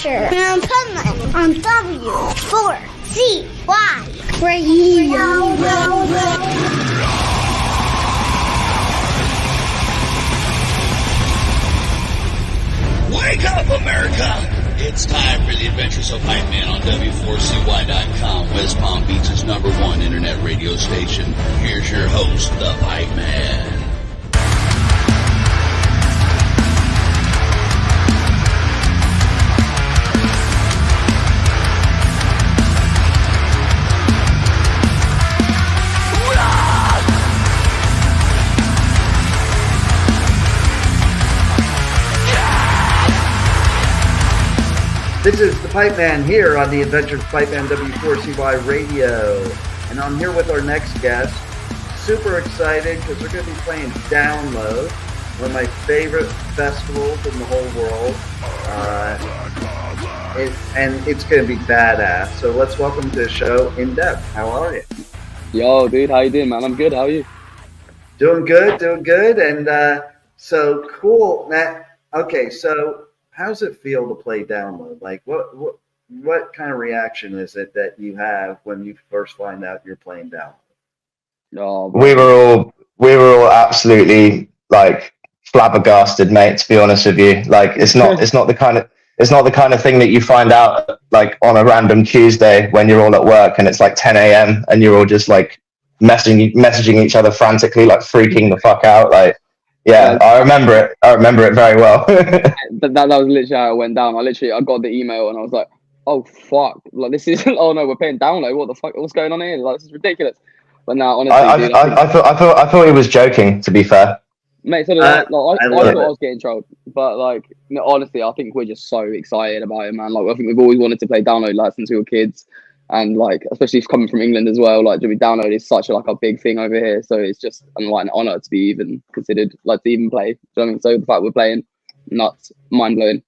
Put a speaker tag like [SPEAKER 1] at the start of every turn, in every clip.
[SPEAKER 1] Adventure on Pipeman on W4CY Radio.
[SPEAKER 2] Wake up, America! It's time for the Adventures of Pipeman on W4CY.com, West Palm Beach's #1 internet radio station. Here's your host, the Pipeman.
[SPEAKER 3] This is the Pipeman here on the Adventures of Pipeman W4CY Radio. And I'm here with our next guest. Super excited because we're going to be playing Download, one of my favorite festivals in the whole world. And it's going to be badass. So let's welcome to the show, INDEVTH. How are you?
[SPEAKER 4] Yo, dude, how you doing, man? I'm good. How are you?
[SPEAKER 3] Doing good. And so cool. Okay, so how does it feel to play Download? Like, what kind of reaction is it that you have when you first find out you're playing Download?
[SPEAKER 4] Oh,
[SPEAKER 5] we were all absolutely like flabbergasted, mate. To be honest with you, like it's not the kind of thing that you find out like on a random Tuesday when you're all at work and it's like 10 a.m. and you're all just like messaging each other frantically, like freaking the fuck out, like. Yeah, I remember it very well.
[SPEAKER 4] that was literally how it went down. I got the email and I was like, oh fuck, like this is oh no, we're paying Download. What the fuck? What's going on here? Like, this is ridiculous. But now, honestly,
[SPEAKER 5] I thought he was joking. To be fair,
[SPEAKER 4] mate, so I thought I was getting trolled. But like, no, honestly, I think we're just so excited about it, man. Like, I think we've always wanted to play Download like since we were kids. And like, especially coming from England as well, like Download is such a big thing over here. So it's just an honor to be even considered, like to even play. Do you know what I mean? So the fact we're playing, nuts, mind blowing.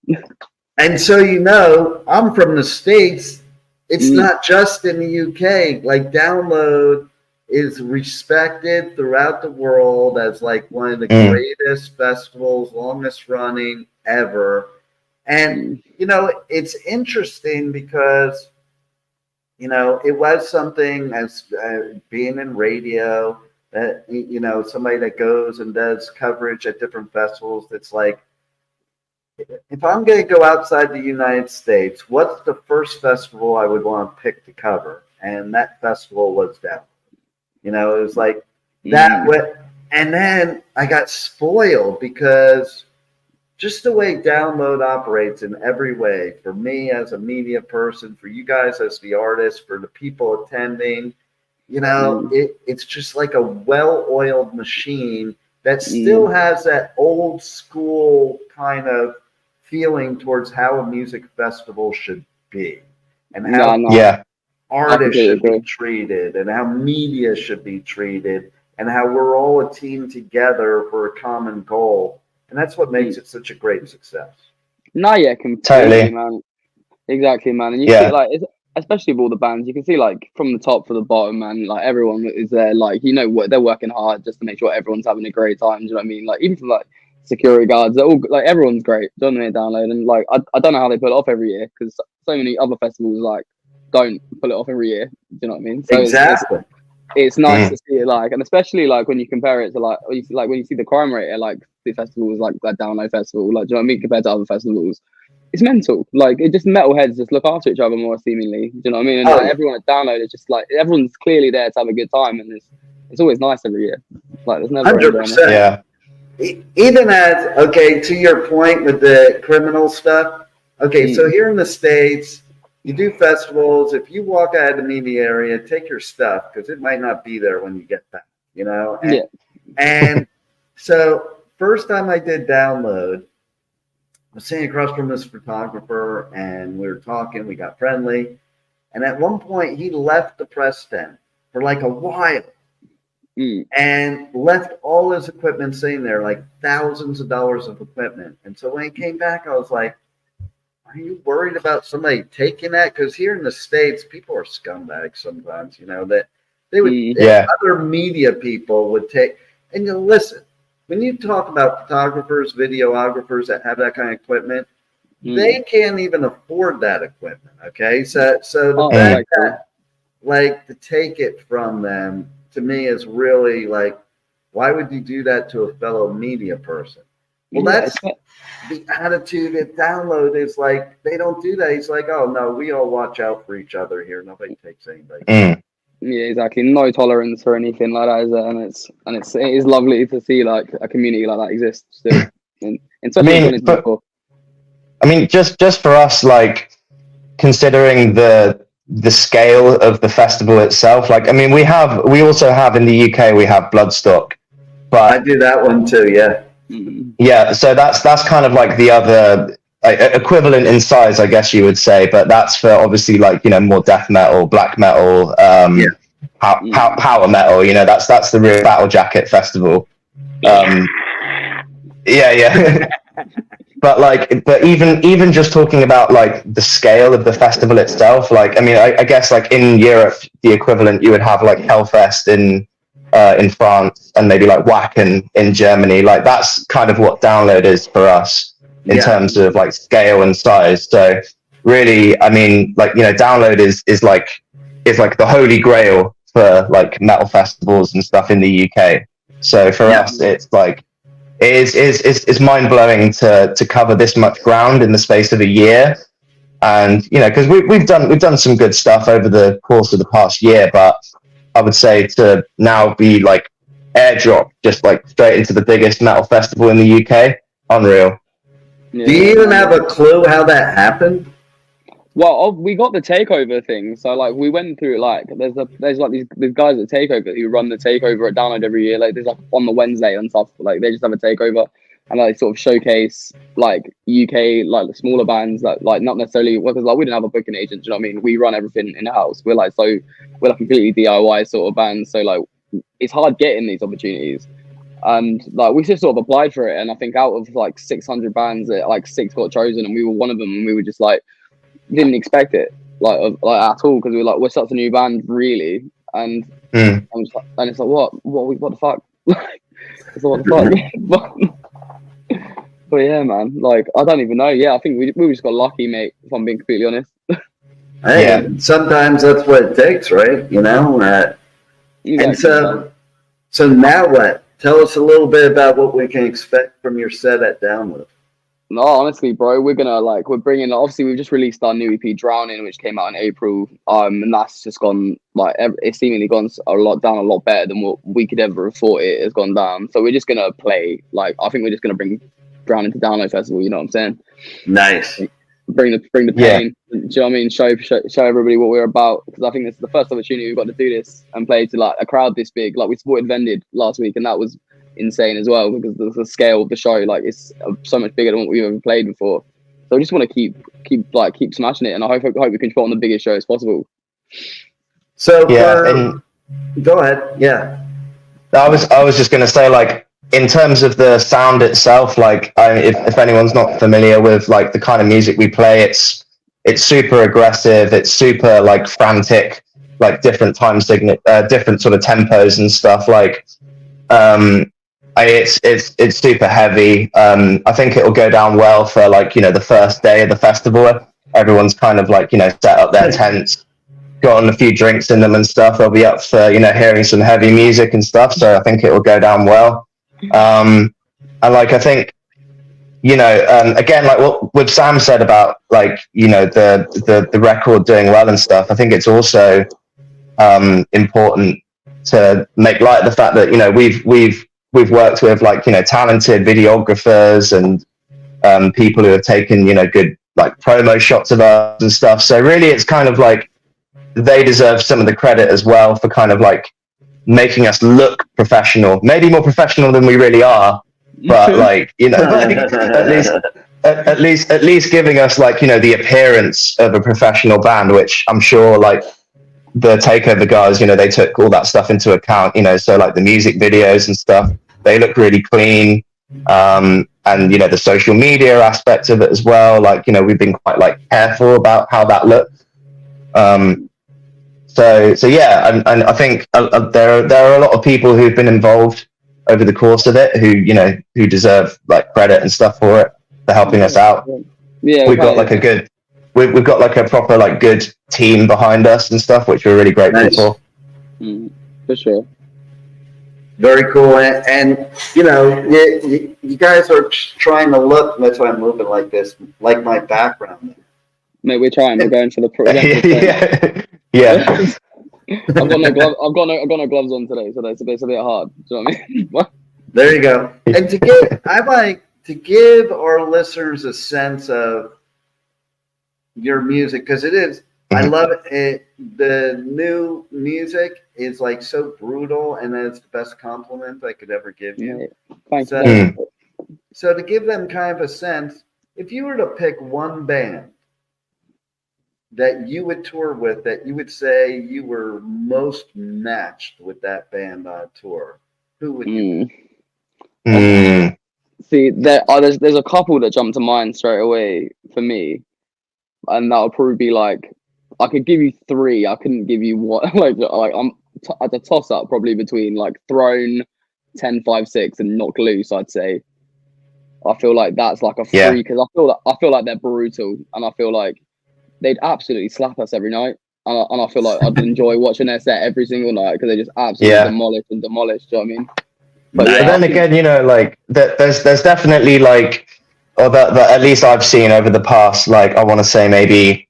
[SPEAKER 3] And so I'm from the States. It's not just in the UK. Like Download is respected throughout the world as like one of the greatest festivals, longest running ever. And it's interesting because it was something as being in radio that, somebody that goes and does coverage at different festivals. That's like, if I'm going to go outside the United States, what's the first festival I would want to pick to cover? And that festival was Download. It was like that. And then I got spoiled because just the way Download operates in every way, for me as a media person, for you guys as the artists, for the people attending, it's just like a well-oiled machine that still has that old school kind of feeling towards how a music festival should be and how artists should be treated and how media should be treated and how we're all a team together for a common goal. And that's what makes it such a great success.
[SPEAKER 4] No, yeah, completely, man. Exactly, man. And you see, like, especially with all the bands, you can see, like, from the top to the bottom, man, like, everyone is there, like, what they're working hard just to make sure everyone's having a great time. Do you know what I mean? Like, even from, like, security guards, they're all, like, everyone's great. Don't they, Download? And, like, I don't know how they pull it off every year because so many other festivals, like, don't pull it off every year. Do you know what I mean? So
[SPEAKER 3] exactly.
[SPEAKER 4] It's nice to see it, like, and especially like when you compare it to like when you see the crime rate at like the festivals like that Download festival, like, do you know what I mean, compared to other festivals, it's mental. Like, it just metalheads just look after each other more seemingly. Do you know what I mean? And like, everyone at Download is just like everyone's clearly there to have a good time, and it's always nice every year. Like, there's never
[SPEAKER 3] 100%.
[SPEAKER 5] Yeah.
[SPEAKER 3] Even as to your point with the criminal stuff. Okay, so here in the States, you do festivals. If you walk out of the media area, take your stuff because it might not be there when you get back, And so first time I did Download, I was sitting across from this photographer and we were talking, we got friendly. And at one point he left the press tent for like a while and left all his equipment sitting there, like thousands of dollars of equipment. And so when he came back, I was like, are you worried about somebody taking that? Because here in the States, people are scumbags sometimes, that they would, other media people would take. And listen, when you talk about photographers, videographers that have that kind of equipment, they can't even afford that equipment. Okay, so the fact that like to take it from them to me is really like, why would you do that to a fellow media person? Well, that's the attitude at Download is like, they don't do that. He's like, oh no, we all watch out for each other here. Nobody takes anybody.
[SPEAKER 4] Yeah, exactly. No tolerance for anything like that, is there? And it is lovely to see like a community like that exist still. And
[SPEAKER 5] I mean, just for us, like considering the scale of the festival itself, like I mean, we also have in the UK we have Bloodstock, but
[SPEAKER 3] I do that one too. Yeah.
[SPEAKER 5] Yeah, so that's kind of like the other equivalent in size, I guess you would say, but that's for obviously like, you know, more death metal, black metal, power metal. You know, that's the real Battle Jacket festival. But even just talking about like the scale of the festival itself, like I mean, I guess like in Europe, the equivalent you would have like Hellfest in France and maybe like Wacken in Germany. Like that's kind of what Download is for us in terms of like scale and size. So really, I mean, like, you know, Download is like the holy grail for like metal festivals and stuff in the UK. So for us, it's like it's mind blowing to cover this much ground in the space of a year. And you know, because we've done some good stuff over the course of the past year, but I would say to now be like airdrop just like straight into the biggest metal festival in the UK, unreal.
[SPEAKER 3] Do you even have a clue how that happened?
[SPEAKER 4] Well, we got the takeover thing, so like we went through like there's like these guys at Takeover who run the takeover at Download every year. Like there's like on the Wednesday and stuff. Like they just have a takeover and like sort of showcase like UK like the smaller bands that like not necessarily because like we didn't have a booking agent. Do you know what I mean? We run everything in house. We're like completely DIY sort of band. So like it's hard getting these opportunities. And like we just sort of applied for it, and I think out of like 600 bands, like 6 got chosen, and we were one of them. And we were just like didn't expect it like at all because we were like we're such a new band really, and I'm just like, and it's like what the fuck, like it's like, what the fuck. But yeah, man, like I don't even know. Yeah, I think we just got lucky, mate. If I'm being completely honest.
[SPEAKER 3] Hey, sometimes that's what it takes, right? You know. And so now what? Tell us a little bit about what we can expect from your set at Download.
[SPEAKER 4] No, honestly, bro, we're bringing. Obviously, we've just released our new EP, Drowning, which came out in April. And that's just gone like it's seemingly gone a lot better than what we could ever have thought it has gone down. So we're just gonna play. Like I think we're just gonna bring Drowning to Download Festival. You know what I'm saying?
[SPEAKER 3] Nice.
[SPEAKER 4] Bring the pain. Yeah. Do you know what I mean? Show everybody what we're about, because I think this is the first opportunity we've got to do this and play to like a crowd this big. Like we supported Vended last week, and that was insane as well because the scale of the show, like it's so much bigger than what we've ever played before. So I just want to keep smashing it, and I hope we can put on the biggest show as possible.
[SPEAKER 3] So go ahead. Yeah,
[SPEAKER 5] I was just going to say, like, in terms of the sound itself, like if anyone's not familiar with like the kind of music we play, it's super aggressive, it's super like frantic, like different time different sort of tempos and stuff. Like it's super heavy. I think it'll go down well for like, you know, the first day of the festival. Everyone's kind of like, you know, set up their tents, got on a few drinks in them and stuff. They'll be up for, you know, hearing some heavy music and stuff. So I think it will go down well. And like I think, you know, again, like what Sam said about like, you know, the record doing well and stuff, I think it's also important to make light of the fact that, you know, we've worked with like, you know, talented videographers and people who have taken, you know, good like promo shots of us and stuff. So really it's kind of like they deserve some of the credit as well for kind of like making us look professional, maybe more professional than we really are, but like, you know, like, at least giving us like, you know, the appearance of a professional band, which I'm sure like the Takeover guys, you know, they took all that stuff into account, you know, so like the music videos and stuff, they look really clean. And, you know, the social media aspect of it as well. Like, you know, we've been quite like careful about how that looks. So yeah, and I think there are a lot of people who've been involved over the course of it who, you know, who deserve like credit and stuff for it, for helping us out.
[SPEAKER 4] Yeah,
[SPEAKER 5] we've got like a good, we've got like a proper like good team behind us and stuff, which we're really grateful for.
[SPEAKER 4] For sure.
[SPEAKER 3] Very cool, and you know, you guys are trying to look. That's why I'm moving like this, like my background.
[SPEAKER 4] Mate, we're trying. We're going for the
[SPEAKER 5] yeah.
[SPEAKER 4] I've got no gloves on today, so it's a bit hard. Do you know what I mean?
[SPEAKER 3] There you go. And to give, I like to give our listeners a sense of your music, because it is. I love it. The new music is like so brutal, and it's the best compliment I could ever give you.
[SPEAKER 4] Thanks.
[SPEAKER 3] So to give them kind of a sense, if you were to pick one band that you would tour with, that you would say you were most matched with that band on tour, who would you pick?
[SPEAKER 4] See, there's a couple that jump to mind straight away for me, and that would probably be like, I could give you three. I couldn't give you one. like I'm at a toss up probably between like Throne, 10, 5, 6, and Knock Loose. I'd say. I feel like that's like a free, because I feel like they're brutal, and I feel like they'd absolutely slap us every night, and I feel like I'd enjoy watching their set every single night, because they just absolutely demolish. Do you know what I mean?
[SPEAKER 5] But then again, you know, like there's definitely like, or that at least I've seen over the past, like I want to say maybe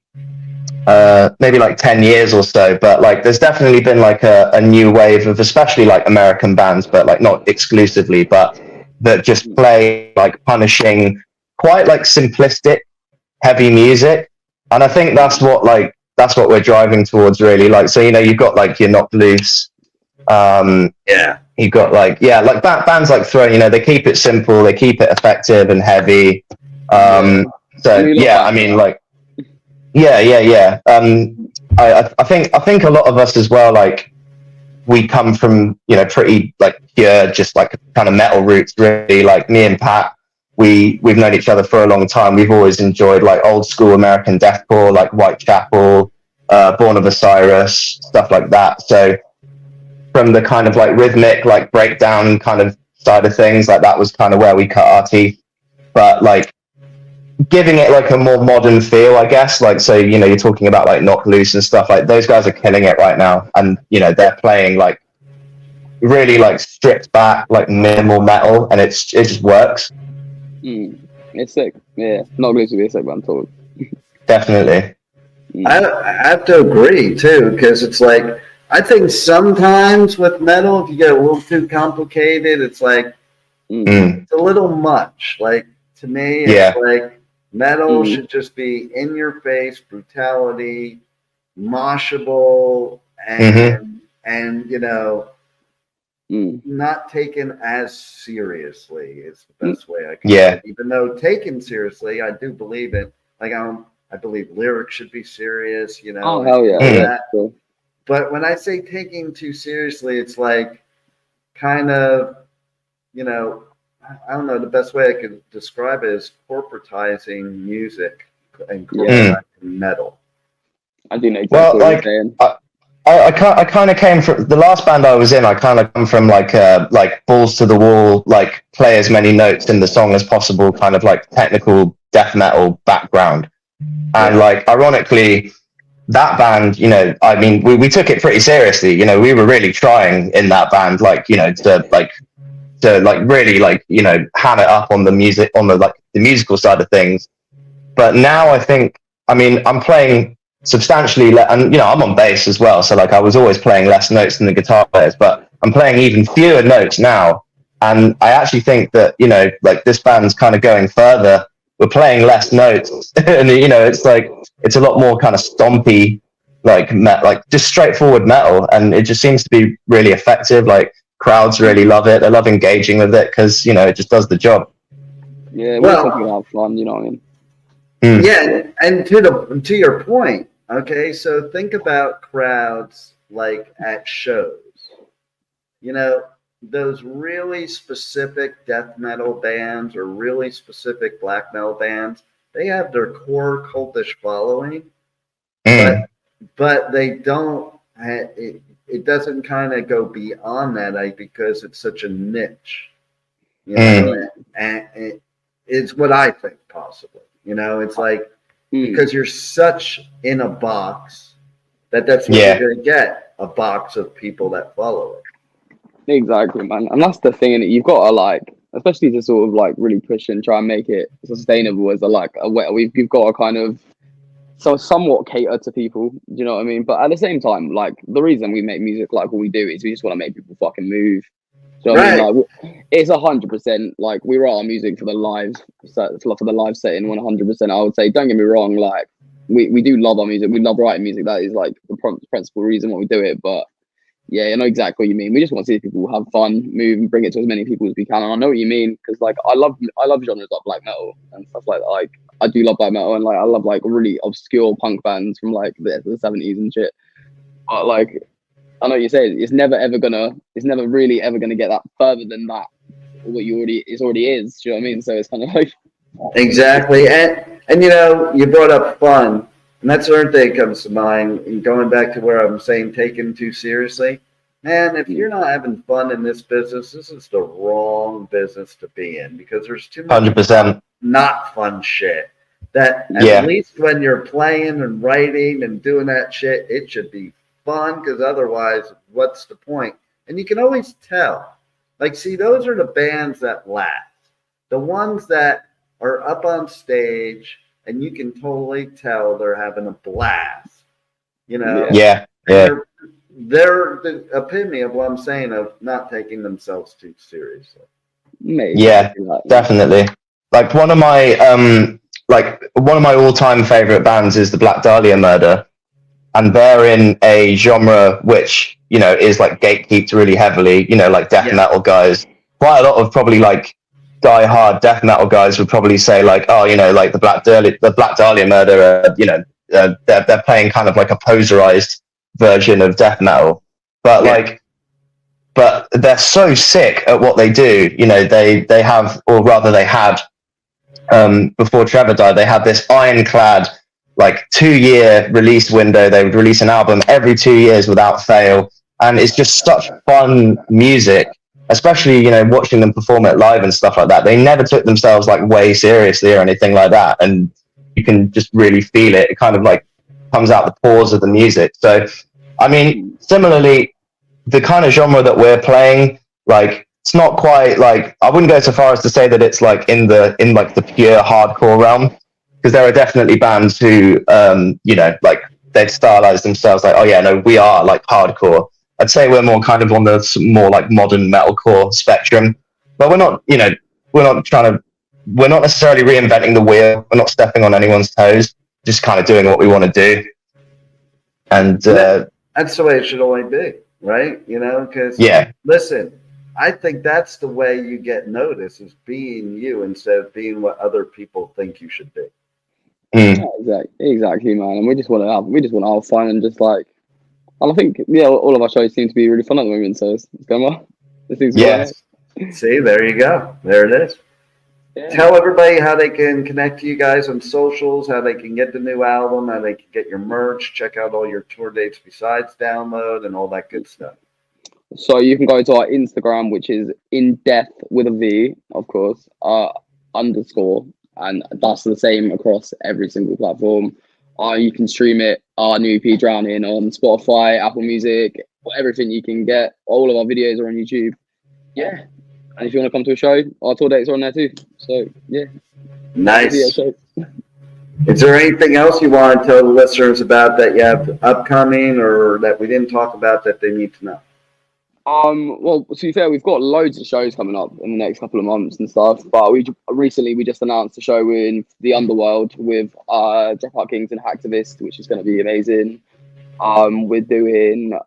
[SPEAKER 5] like 10 years or so, but like there's definitely been like a new wave of, especially like American bands, but like not exclusively, but that just play like punishing, quite like simplistic, heavy music. And I think that's what we're driving towards, really. Like, so, you know, you've got like your Knock Loose, you've got like bands like Throne, you know, they keep it simple, they keep it effective and heavy. So yeah, I mean, like, yeah. I think a lot of us as well, like, we come from, you know, pretty like pure, just like kind of metal roots, really. Like me and Pat, we've known each other for a long time. We've always enjoyed like old school American deathcore, like Whitechapel, Born of Osiris, stuff like that. So from the kind of like rhythmic, like breakdown kind of side of things, like that was kind of where we cut our teeth. But like giving it like a more modern feel, I guess. Like, so, you know, you're talking about like Knock Loose and stuff, like those guys are killing it right now. And, you know, they're playing like really like stripped back, like minimal metal, and it just works.
[SPEAKER 4] It's sick. Yeah, Knock Loose would be a sick band too.
[SPEAKER 5] Definitely.
[SPEAKER 3] I have to agree too, because it's like, I think sometimes with metal, if you get a little too complicated, it's like it's a little much. Like, to me, it's like metal should just be in your face, brutality, moshable, and you know, not taken as seriously is the best way I can say it. Even though taken seriously, I do believe it. Like, I believe lyrics should be serious, you know.
[SPEAKER 4] Oh, hell yeah.
[SPEAKER 3] But when I say taking too seriously, it's like kind of, you know, I don't know, the best way I could describe it is corporatizing music and corporatizing metal.
[SPEAKER 4] I do know exactly what you're saying.
[SPEAKER 5] I kind of came from the last band I was in. I kind of come from like balls to the wall, like play as many notes in the song as possible, kind of like technical death metal background. And like, ironically, that band, you know, I mean, we took it pretty seriously. You know, we were really trying in that band, like, you know, to really like, you know, ham it up on the music, on the like the musical side of things. But now I think, I mean, I'm playing substantially and, you know, I'm on bass as well, so like I was always playing less notes than the guitar players, but I'm playing even fewer notes now. And I actually think that, you know, like this band's kind of going further. We're playing less notes and, you know, it's like, it's a lot more kind of stompy, like just straightforward metal, and it just seems to be really effective. Like, crowds really love it. They love engaging with it because, you know, it just does the job.
[SPEAKER 4] Yeah, we're talking about fun, you know what I mean?
[SPEAKER 3] Yeah, and to your point, okay, so think about crowds like at shows. You know, those really specific death metal bands or really specific black metal bands, they have their core cultish following, but they don't. It doesn't kind of go beyond that, because it's such a niche. You know, and it's what I think, possibly. You know, it's like because you're such in a box that's what you're going to get, a box of people that follow it.
[SPEAKER 4] Exactly, man. And that's the thing, and you've got to like, especially to sort of like really push and try and make it sustainable as we've got to kind of somewhat cater to people, do you know what I mean? But at the same time, like the reason we make music like what we do is we just want to make people fucking move. Do you know what I mean? Like, it's 100% like we write our music for the live setting 100%. I would say, don't get me wrong, like we do love our music, we love writing music, that is like the principal reason why we do it. But yeah, I know exactly what you mean. We just want to see people have fun, move, and bring it to as many people as we can. And I know what you mean, because like I love genres like black metal and stuff like that. Like I do love black metal, and like I love like really obscure punk bands from like the 70s and shit. But like I know what you're saying, it's never really ever gonna get that further than that. What already is. Do you know what I mean? So it's kind of like
[SPEAKER 3] exactly. And you know, you brought up fun. And that's another thing that comes to mind. And going back to where I'm saying taken too seriously, man, if you're not having fun in this business, this is the wrong business to be in, because there's too much
[SPEAKER 5] 100%
[SPEAKER 3] not fun shit. That at least when you're playing and writing and doing that shit, it should be fun, because otherwise, what's the point? And you can always tell. Like, see, those are the bands that last. The ones that are up on stage and you can totally tell they're having a blast, you know?
[SPEAKER 5] Yeah.
[SPEAKER 3] They're the epitome of what I'm saying of not taking themselves too seriously.
[SPEAKER 4] Maybe.
[SPEAKER 5] Yeah, definitely. Like one of my all-time favorite bands is the Black Dahlia Murder, and they're in a genre which, you know, is like gatekept really heavily, you know, like death metal guys. Quite a lot of probably like die-hard death metal guys would probably say like, oh, you know, like the Black Dahlia Murder, you know, they're playing kind of like a poserized version of death metal, but but they're so sick at what they do. You know, they have, or rather they had, before Trevor died, they had this ironclad like 2-year release window. They would release an album every 2 years without fail, and it's just such fun music. Especially, you know, watching them perform it live and stuff like that. They never took themselves like way seriously or anything like that. And you can just really feel it. It kind of like comes out the pores of the music. So, I mean, similarly, the kind of genre that we're playing, like, it's not quite like, I wouldn't go so far as to say that it's like in like the pure hardcore realm, because there are definitely bands who, you know, like they'd stylize themselves like, oh yeah, no, we are like hardcore. I'd say we're more kind of on the more like modern metalcore spectrum, but we're not necessarily reinventing the wheel. We're not stepping on anyone's toes, just kind of doing what we want to do. And
[SPEAKER 3] that's the way it should only be, right? You know, because listen, I think that's the way you get noticed, is being you instead of being what other people think you should be.
[SPEAKER 4] Yeah, exactly, man. And we just want to have fun and just like. And I think, all of our shows seem to be really fun at the moment, so it's going well.
[SPEAKER 3] See, there you go. There it is. Yeah. Tell everybody how they can connect to you guys on socials, how they can get the new album, how they can get your merch, check out all your tour dates besides download, and all that good stuff.
[SPEAKER 4] So you can go to our Instagram, which is INDEVTH with a V, of course, _, and that's the same across every single platform. You can stream it, our new EP Drowning, on Spotify, Apple Music, everything you can get. All of our videos are on YouTube. Yeah. And if you want to come to a show, our tour dates are on there too. So, yeah.
[SPEAKER 3] Nice. Is there anything else you want to tell the listeners about that you have upcoming or that we didn't talk about that they need to know?
[SPEAKER 4] Well, to be fair, we've got loads of shows coming up in the next couple of months and stuff. But we just announced a show in the Underworld with Dropout Kings and Hacktivist, which is going to be amazing. We're doing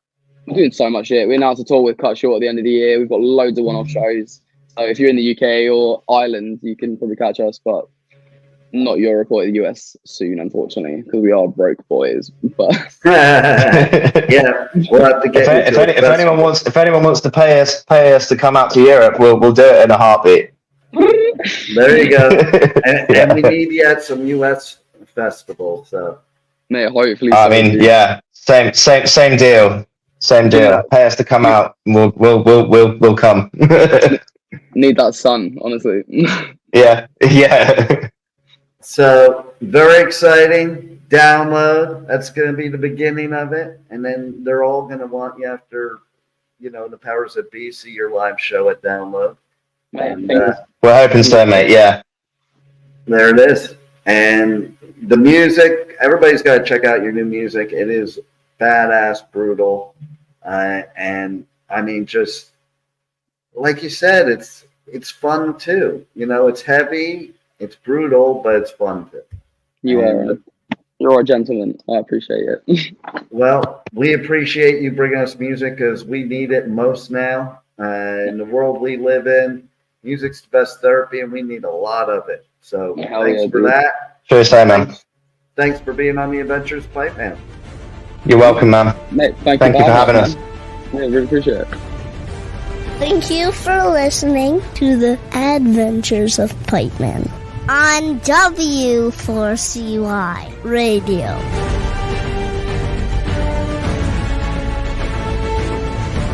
[SPEAKER 4] so much shit. We announced a tour with Cut Short at the end of the year. We've got loads of one-off shows. So if you're in the UK or Ireland, you can probably catch us, but not Europe or the US soon, unfortunately, because we are broke boys. But
[SPEAKER 3] yeah, we'll have to get.
[SPEAKER 5] If anyone wants to pay us to come out to Europe, we'll do it in a heartbeat.
[SPEAKER 3] There you go. And we need you at some US festival. So,
[SPEAKER 4] mate, hopefully.
[SPEAKER 5] I mean, same deal. Yeah. Pay us to come out. We'll come.
[SPEAKER 4] Need that sun, honestly.
[SPEAKER 5] Yeah.
[SPEAKER 3] So very exciting. Download. That's going to be the beginning of it. And then they're all going to want you after, the powers that be, see your live show at Download. And,
[SPEAKER 5] we're hoping so, mate. Yeah.
[SPEAKER 3] There it is. And the music, everybody's got to check out your new music. It is badass, brutal. And I mean, just like you said, it's fun too. It's heavy, it's brutal, but it's fun too.
[SPEAKER 5] You're a gentleman. I appreciate it.
[SPEAKER 3] Well, we appreciate you bringing us music because we need it most now. In the world we live in, music's the best therapy, and we need a lot of it. So thanks for that.
[SPEAKER 5] Sure, say, man.
[SPEAKER 3] Thanks for being on the Adventures of Pipeman.
[SPEAKER 5] You're welcome, man.
[SPEAKER 4] Mate, thank you for having us. Yeah, really appreciate it.
[SPEAKER 1] Thank you for listening to the Adventures of Pipeman on W4CY Radio.